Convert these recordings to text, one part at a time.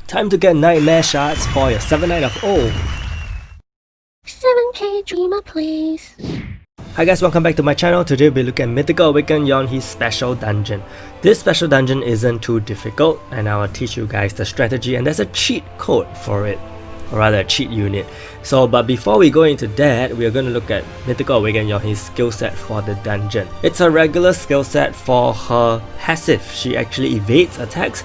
Time to get nightmare shards for your 7 night of O. 7k dreamer please. Hi guys, welcome back to my channel. Today we'll look at Mythical Awakened Yeonhee's special dungeon. This special dungeon isn't too difficult and I will teach you guys the strategy, and there's a cheat code for it. Or rather a cheat unit. But before we go into that, we are going to look at Mythical Awakened Yeonhee's skill set for the dungeon. It's a regular skill set for her passive. She actually evades attacks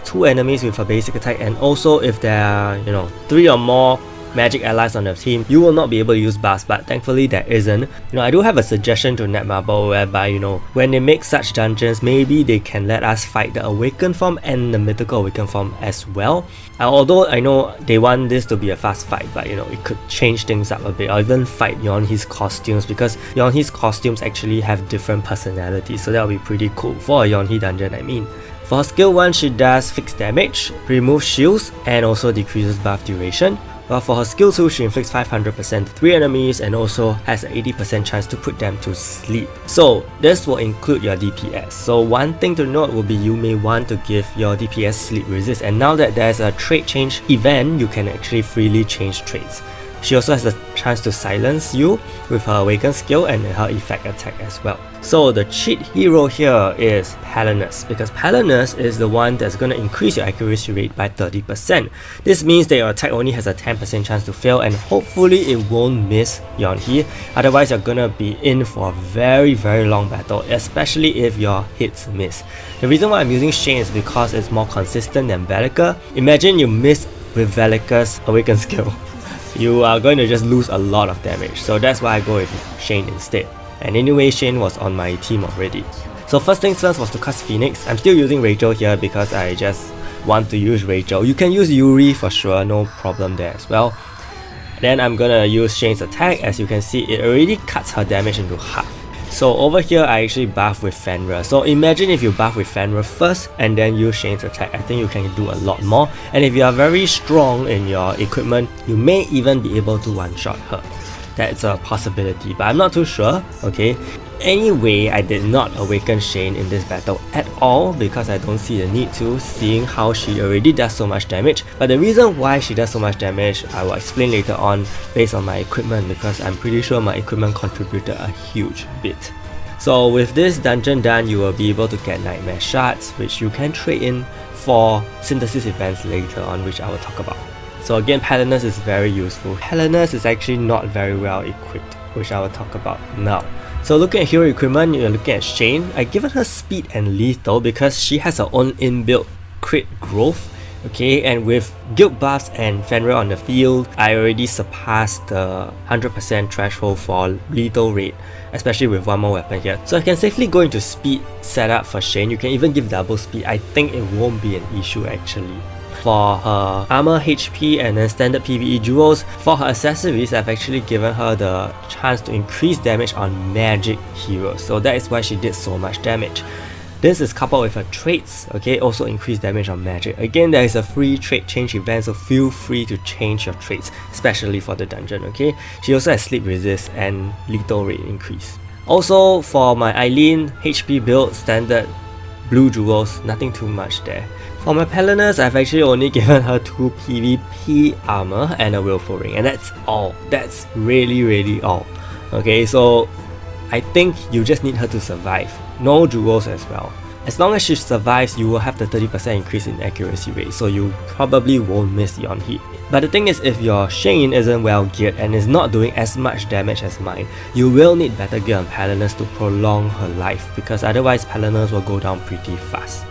2 enemies with her basic attack, and also if there are 3 or more magic allies on the team, you will not be able to use buffs, but thankfully there isn't. I do have a suggestion to Netmarble whereby, when they make such dungeons, maybe they can let us fight the Awakened form and the Mythical Awakened form as well. Although I know they want this to be a fast fight, but it could change things up a bit, or even fight Yeonhee's costumes, because Yeonhee's costumes actually have different personalities, so that will be pretty cool for a Yeonhee dungeon, I mean. For her skill 1, she does fixed damage, removes shields, and also decreases buff duration. But for her skill 2, she inflicts 500% to 3 enemies and also has an 80% chance to put them to sleep. So this will include your DPS. So one thing to note will be you may want to give your DPS sleep resist, and now that there's a trait change event, you can actually freely change traits. She also has the chance to silence you with her Awakened skill and her effect attack as well. So the cheat hero here is Palinus, because Palinus is the one that's going to increase your accuracy rate by 30%. This means that your attack only has a 10% chance to fail, and hopefully it won't miss Yeonhee. Otherwise you're gonna be in for a very long battle, especially if your hits miss. The reason why I'm using Shane is because it's more consistent than Velika. Imagine you miss with Velika's Awakened skill. You are going to just lose a lot of damage, so that's why I go with Shane instead. And anyway, Shane was on my team already. So first things first was to cast Phoenix. I'm still using Rachel here because I just want to use Rachel. You can use Yuri for sure, no problem there as well. Then I'm gonna use Shane's attack. As you can see, it already cuts her damage into half. So over here, I actually buff with Fenrir. So imagine if you buff with Fenrir first and then use Shane's attack. I think you can do a lot more. And if you are very strong in your equipment, you may even be able to one-shot her. That's a possibility, but I'm not too sure, okay? Anyway, I did not awaken Shane in this battle at all because I don't see the need to, seeing how she already does so much damage. But the reason why she does so much damage, I will explain later on based on my equipment, because I'm pretty sure my equipment contributed a huge bit. So with this dungeon done, you will be able to get Nightmare Shards, which you can trade in for synthesis events later on, which I will talk about. So again, Palinus is very useful. Palinus is actually not very well equipped, which I will talk about now. So looking at hero equipment, you're looking at Shane. I've given her speed and lethal because she has her own inbuilt crit growth. Okay, and with guild buffs and Fenrir on the field, I already surpassed the 100% threshold for lethal rate, especially with one more weapon here. So I can safely go into speed setup for Shane. You can even give double speed. I think it won't be an issue actually. For her armor, HP, and then standard PvE jewels, for her accessories, I've actually given her the chance to increase damage on magic heroes. So that is why she did so much damage. This is coupled with her traits, okay, also increase damage on magic. Again, there is a free trait change event, so feel free to change your traits, especially for the dungeon, okay? She also has sleep resist and lethal rate increase. Also, for my Eileen HP build, standard blue jewels, nothing too much there. For my Palinus, I've actually only given her 2 PvP armor and a Willful Ring, and that's all. That's really all. Okay, so I think you just need her to survive. No jewels as well. As long as she survives, you will have the 30% increase in accuracy rate, so you probably won't miss Yeonhee. But the thing is, if your Shane isn't well geared and is not doing as much damage as mine, you will need better gear on Palinus to prolong her life, because otherwise Palinus will go down pretty fast.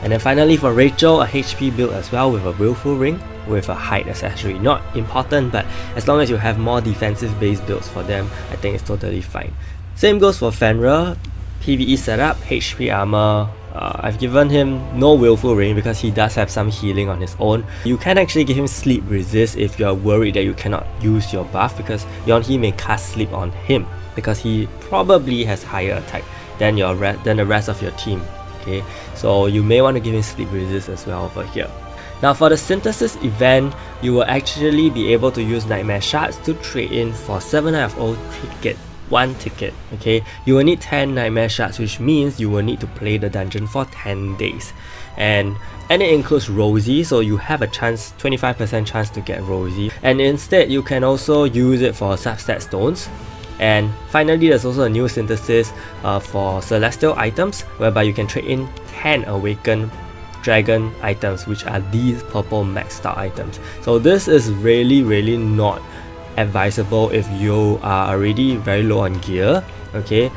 And then finally for Rachel, a HP build as well with a Willful Ring with a height accessory. Not important, but as long as you have more defensive based builds for them, I think it's totally fine. Same goes for Fenrir, PvE setup, HP armor. I've given him no Willful Ring because he does have some healing on his own. You can actually give him sleep resist if you're worried that you cannot use your buff, because Yeonhee may cast sleep on him because he probably has higher attack than the rest of your team. Okay, so you may want to give him sleep resist as well over here. Now for the synthesis event, you will actually be able to use Nightmare Shards to trade in for 7 out of 0 ticket. 1 ticket, okay? You will need 10 Nightmare Shards, which means you will need to play the dungeon for 10 days. and it includes Rosie, so you have a chance, 25% chance to get Rosie, and instead you can also use it for substat stones. And finally, there's also a new synthesis for celestial items, whereby you can trade in 10 awakened dragon items, which are these purple maxed out items. So this is really not advisable if you are already very low on gear, okay,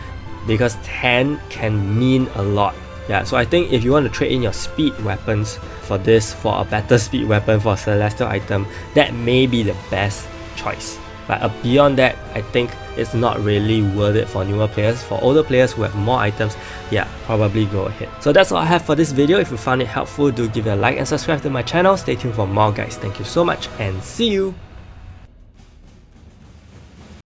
because 10 can mean a lot. Yeah, so I think if you want to trade in your speed weapons for this, for a better speed weapon for celestial item, that may be the best choice. But beyond that, I think it's not really worth it for newer players. For older players who have more items, yeah, probably go ahead. So that's all I have for this video. If you found it helpful, do give it a like and subscribe to my channel. Stay tuned for more, guys. Thank you so much and see you!